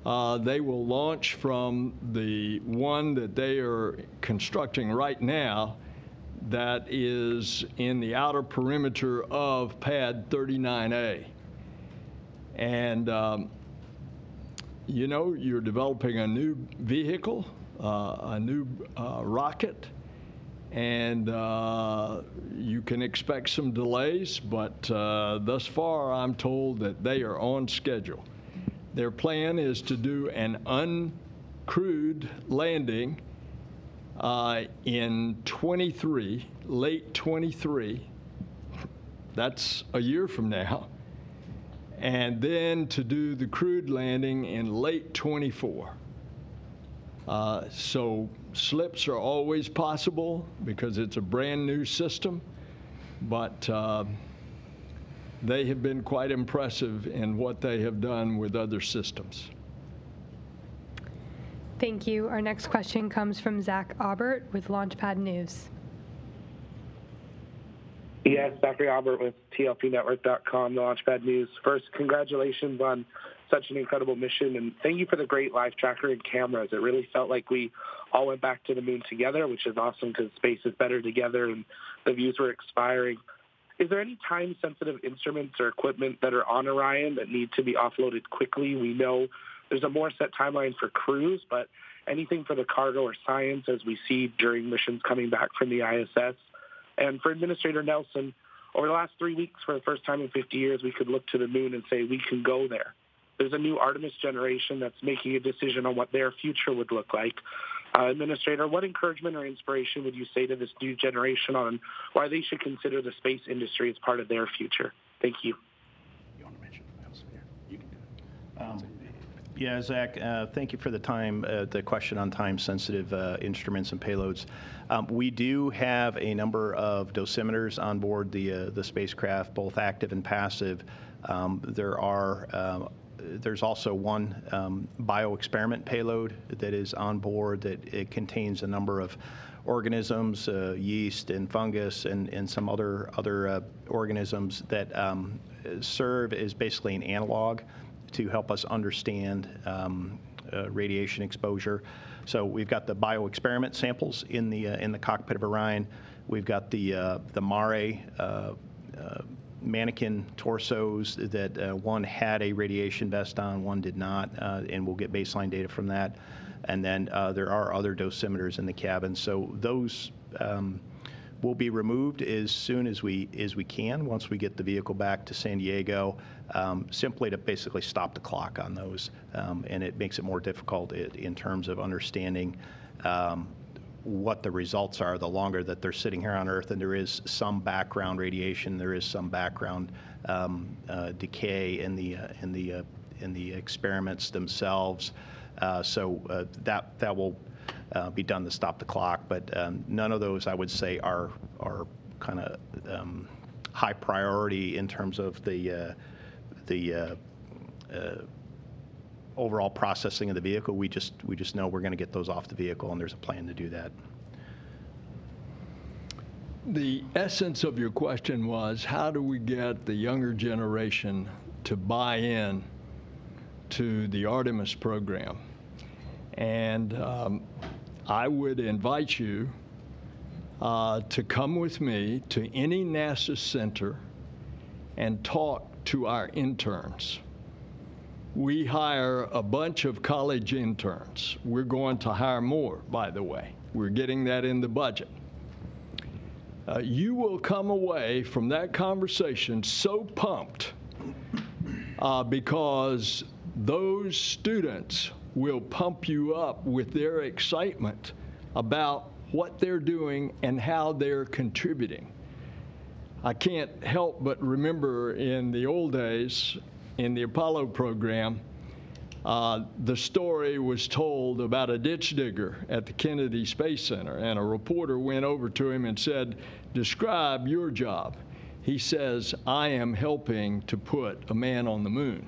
they will launch from the one that they are constructing right now that is in the outer perimeter of pad 39A. And you know, you're developing a new vehicle, a new rocket, and you can expect some delays, but thus far I'm told that they are on schedule. Their plan is to do an uncrewed landing in 23, late 23. That's a year from now. And then to do the crewed landing in late 24. So slips are always possible because it's a brand new system, but they have been quite impressive in what they have done with other systems. Thank you. Our next question comes from Zach Aubert with Launchpad News. Yes, Zachary Albert with TLPnetwork.com, the Launchpad News. First, congratulations on such an incredible mission, and thank you for the great live tracker and cameras. It really felt like we all went back to the moon together, which is awesome because space is better together, and the views were expiring. Is there any time-sensitive instruments or equipment that are on Orion that need to be offloaded quickly? We know there's a more set timeline for crews, but anything for the cargo or science as we see during missions coming back from the ISS? And for Administrator Nelson, over the last 3 weeks, for the first time in 50 years, we could look to the moon and say we can go there. There's a new Artemis generation that's making a decision on what their future would look like. Administrator, what encouragement or inspiration would you say to this new generation on why they should consider the space industry as part of their future? Thank you. You want to mention else? Yeah, Zach, thank you for the question on time-sensitive instruments and payloads. We do have a number of dosimeters on board the spacecraft, both active and passive. There's also one bioexperiment payload that is on board that it contains a number of organisms, yeast and fungus and some other organisms that serve as basically an analog to help us understand radiation exposure. So we've got the bioexperiment samples in the cockpit of Orion. We've got the Mare mannequin torsos that one had a radiation vest on, one did not, and we'll get baseline data from that. And then there are other dosimeters in the cabin. So those will be removed as soon as we can once we get the vehicle back to San Diego, simply to basically stop the clock on those. And it makes it more difficult in terms of understanding what the results are the longer that they're sitting here on Earth. And there is some background radiation, there is some background decay in the experiments themselves. So that will be done to stop the clock, but none of those, I would say, are kind of high priority in terms of the overall processing of the vehicle. We just know we're going to get those off the vehicle, and there's a plan to do that. The essence of your question was, how do we get the younger generation to buy in to the Artemis program? And I would invite you to come with me to any NASA center and talk to our interns. We hire a bunch of college interns. We're going to hire more, by the way. We're getting that in the budget. You will come away from that conversation so pumped because those students will pump you up with their excitement about what they're doing and how they're contributing. I can't help but remember in the old days, in the Apollo program, the story was told about a ditch digger at the Kennedy Space Center, and a reporter went over to him and said, "Describe your job." He says, "I am helping to put a man on the moon."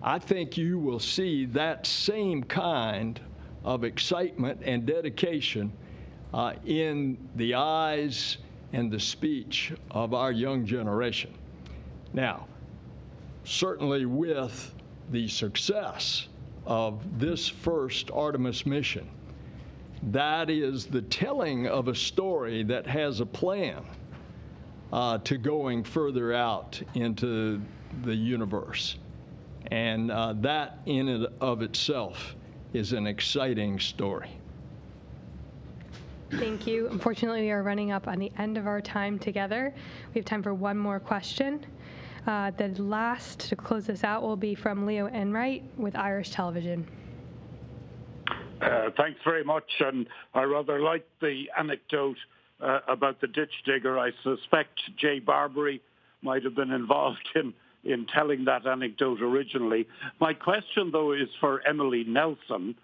I think you will see that same kind of excitement and dedication in the eyes and the speech of our young generation. Now, certainly with the success of this first Artemis mission, that is the telling of a story that has a plan to going further out into the universe. And that in and of itself is an exciting story. Thank you. Unfortunately, we are running up on the end of our time together. We have time for one more question. The last to close this out will be from Leo Enright with Irish Television. Thanks very much. And I rather like the anecdote about the ditch digger. I suspect Jay Barbary might have been involved in telling that anecdote originally. My question, though, is for Emily Nelson,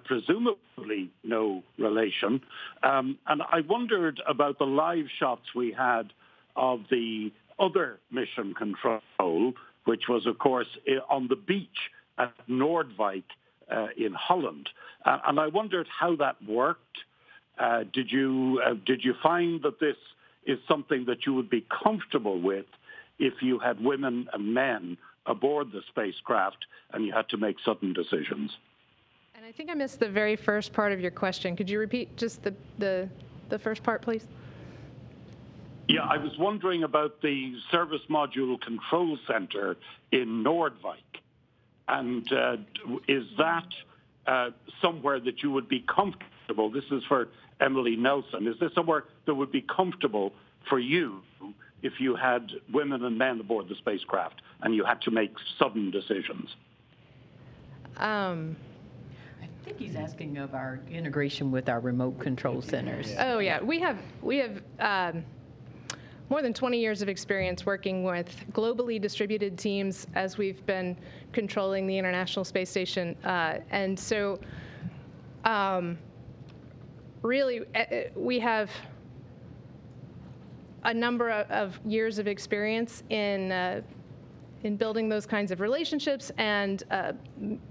presumably no relation. And I wondered about the live shots we had of the other mission control, which was, of course, on the beach at Noordwijk in Holland. And I wondered how that worked. Did you find that this is something that you would be comfortable with if you had women and men aboard the spacecraft and you had to make sudden decisions? And I think I missed the very first part of your question. Could you repeat just the first part, please? Yeah, I was wondering about the Service Module Control Center in Noordwijk. And is that somewhere that you would be comfortable? This is for Emily Nelson. Is this somewhere that would be comfortable for you if you had women and men aboard the spacecraft and you had to make sudden decisions? I think he's asking of our integration with our remote control centers. Oh yeah, we have more than 20 years of experience working with globally distributed teams as we've been controlling the International Space Station. And so really, we have a number of years of experience in building those kinds of relationships and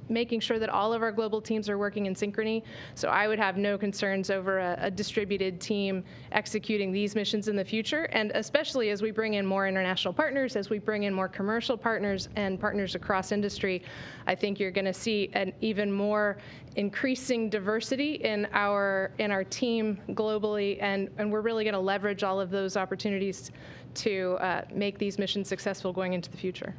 making sure that all of our global teams are working in synchrony. So I would have no concerns over a distributed team executing these missions in the future, and especially as we bring in more international partners, as we bring in more commercial partners and partners across industry, I think you're going to see an even more increasing diversity in our team globally, and we're really going to leverage all of those opportunities to make these missions successful going into the future.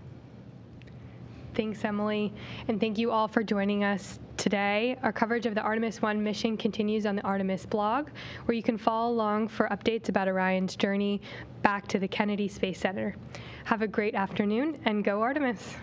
Thanks, Emily. And thank you all for joining us today. Our coverage of the Artemis I mission continues on the Artemis blog, where you can follow along for updates about Orion's journey back to the Kennedy Space Center. Have a great afternoon, and go Artemis.